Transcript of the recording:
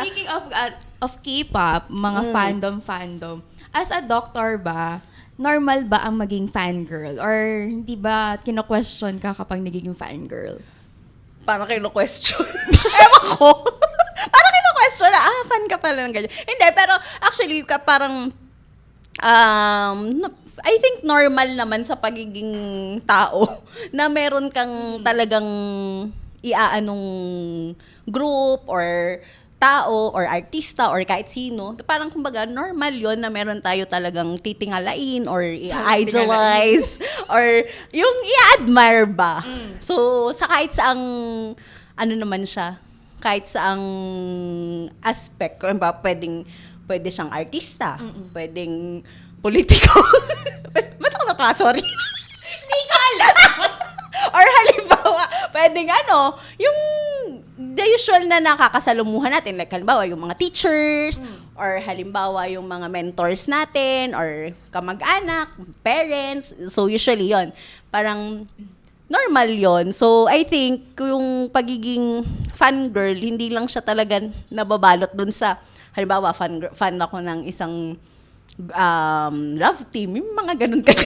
Speaking of K-pop, mga fandom, as a doctor ba, normal ba ang maging fangirl? Or hindi ba kino-question ka kapag nagiging fangirl? Parang kino-question. Ewan ko. Parang kino-question na, fan ka pala ng ganyan. Hindi, pero actually, parang, I think normal naman sa pagiging tao na meron kang talagang iaanong group or tao or artista or kahit sino. Parang kumbaga normal yon na meron tayo talagang titingalain or i-idolize or yung i-admire ba. So, sa kahit saang ano naman siya, kahit saang aspect, kung ba pwede siyang artista, pwedeng politiko. Ba't ako natawa? Sorry. Hindi ko alam. Or halimbawa, pwedeng yung the usual na nakakasalumuhan natin. Like halimbawa, yung mga teachers, or halimbawa, yung mga mentors natin, or kamag-anak, parents. So, usually yon parang normal yon. So, I think, yung pagiging fangirl, hindi lang siya talaga nababalot dun sa, halimbawa, fan ako ng isang love team. Yung mga ganun kasi.